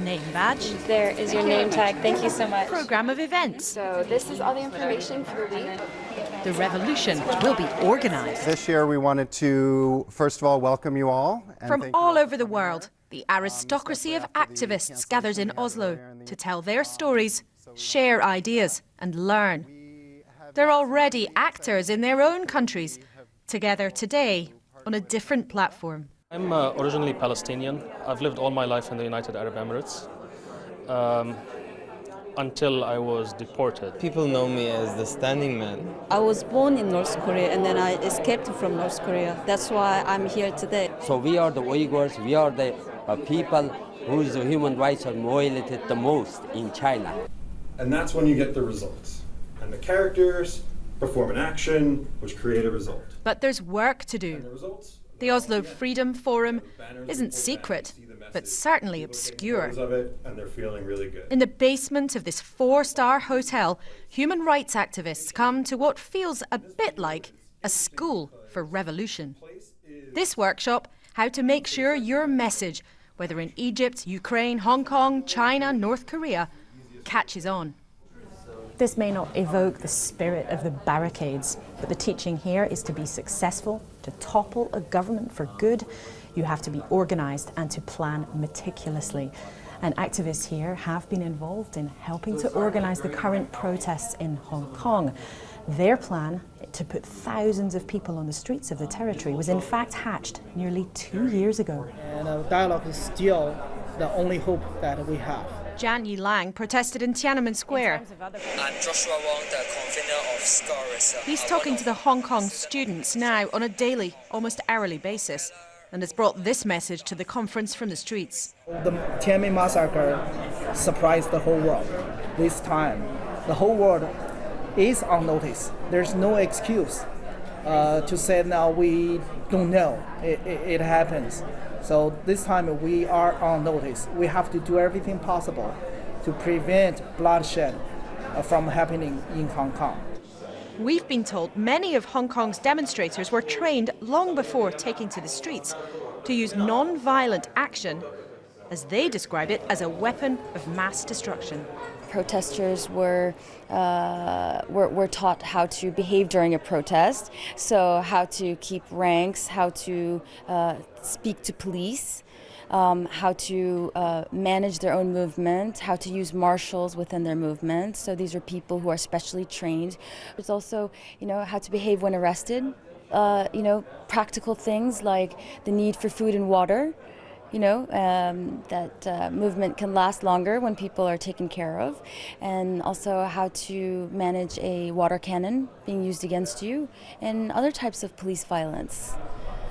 Name badge. There is your name tag. Thank you so much. Programme of events. So this is all the information for the week. The revolution will be organised. This year we wanted to, first of all, welcome you all. From all over the world, the aristocracy of activists gathers in Oslo to tell their stories, share ideas and learn. They're already actors in their own countries, together today on a different platform. I'm originally Palestinian. I've lived all my life in the United Arab Emirates until I was deported. People know me as the standing man. I was born in North Korea and then I escaped from North Korea. That's why I'm here today. So we are the Uyghurs, we are the people whose human rights are violated the most in China. And that's when you get the results. And the characters perform an action which create a result. But there's work to do. The Oslo Freedom Forum isn't secret, but certainly obscure. And they're feeling really good. In the basement of this 4-star hotel, human rights activists come to what feels a bit like a school for revolution. This workshop, how to make sure your message, whether in Egypt, Ukraine, Hong Kong, China, North Korea, catches on. This may not evoke the spirit of the barricades, but the teaching here is to be successful, to topple a government for good. You have to be organised and to plan meticulously. And activists here have been involved in helping to organise the current protests in Hong Kong. Their plan to put thousands of people on the streets of the territory was in fact hatched nearly 2 years ago. And dialogue is still the only hope that we have. Jan Yilang protested in Tiananmen Square. I'm Joshua Wong, the convener of Scholars. He's talking to the Hong Kong students now on a daily, almost hourly basis, and has brought this message to the conference from the streets. The Tiananmen massacre surprised the whole world. This time, the whole world is on notice. There's no excuse to say now we don't know. It happens. So this time we are on notice. We have to do everything possible to prevent bloodshed from happening in Hong Kong. We've been told many of Hong Kong's demonstrators were trained long before taking to the streets to use non-violent action, as they describe it, as a weapon of mass destruction. Protesters were taught how to behave during a protest, so how to keep ranks, how to speak to police, how to manage their own movement, how to use marshals within their movement. So these are people who are specially trained. It's also, how to behave when arrested. Practical things like the need for food and water. That movement can last longer when people are taken care of, and also how to manage a water cannon being used against you, and other types of police violence.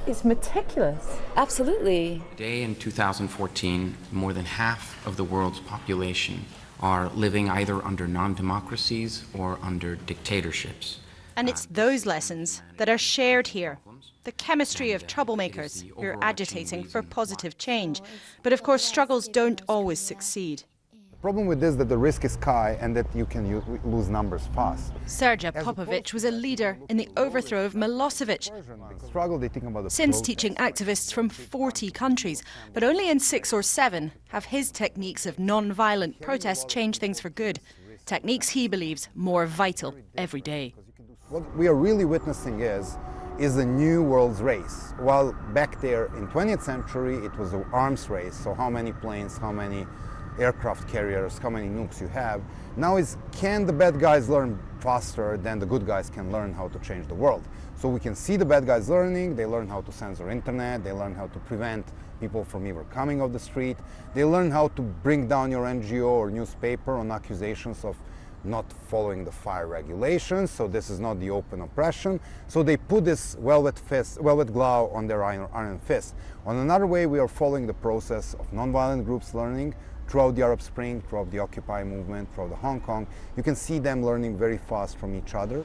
It's meticulous. Absolutely. Today in 2014, more than half of the world's population are living either under non-democracies or under dictatorships. And it's those lessons that are shared here. The chemistry of troublemakers who are agitating for positive change. But of course, struggles don't always succeed. The problem with this is that the risk is high and that you can lose numbers fast. Sergej Popovic was a leader in the overthrow of Milosevic. Since teaching activists from 40 countries, but only in 6 or 7 have his techniques of non-violent protest changed things for good. Techniques he believes more vital every day. What we are really witnessing is a new world's race. While back there in 20th century it was an arms race, so how many planes, how many aircraft carriers, how many nukes you have. Now is, can the bad guys learn faster than the good guys can learn how to change the world? So we can see the bad guys learning, they learn how to censor internet, they learn how to prevent people from even coming off the street, they learn how to bring down your NGO or newspaper on accusations of not following the fire regulations, so this is not the open oppression. So they put this velvet glove on their iron fist. On another way, we are following the process of nonviolent groups learning throughout the Arab Spring, throughout the Occupy movement, throughout the Hong Kong. You can see them learning very fast from each other.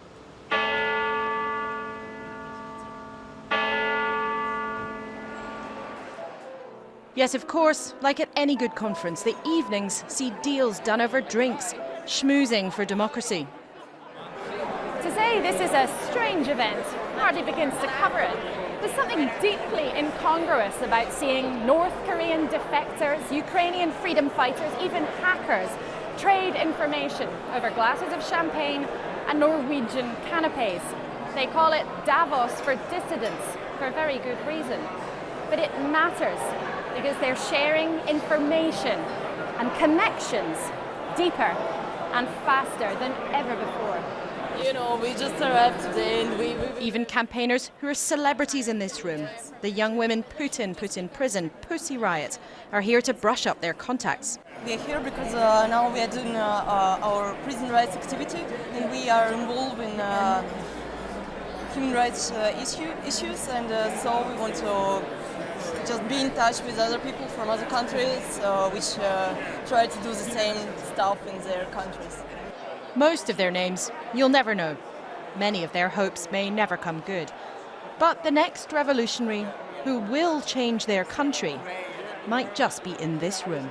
Yes, of course, like at any good conference, the evenings see deals done over drinks, schmoozing for democracy. To say this is a strange event hardly begins to cover it. There's something deeply incongruous about seeing North Korean defectors, Ukrainian freedom fighters, even hackers trade information over glasses of champagne and Norwegian canapes. They call it Davos for dissidents, for very good reason. But it matters because they're sharing information and connections deeper and faster than ever before. You know, we just arrived today and we... Even campaigners who are celebrities in this room, the young women Putin put in prison, Pussy Riot, are here to brush up their contacts. We are here because now we are doing our prison rights activity and we are involved in human rights issues, and so we want to just be in touch with other people from other countries which try to do the same stuff in their countries. Most of their names you'll never know. Many of their hopes may never come good. But the next revolutionary who will change their country might just be in this room.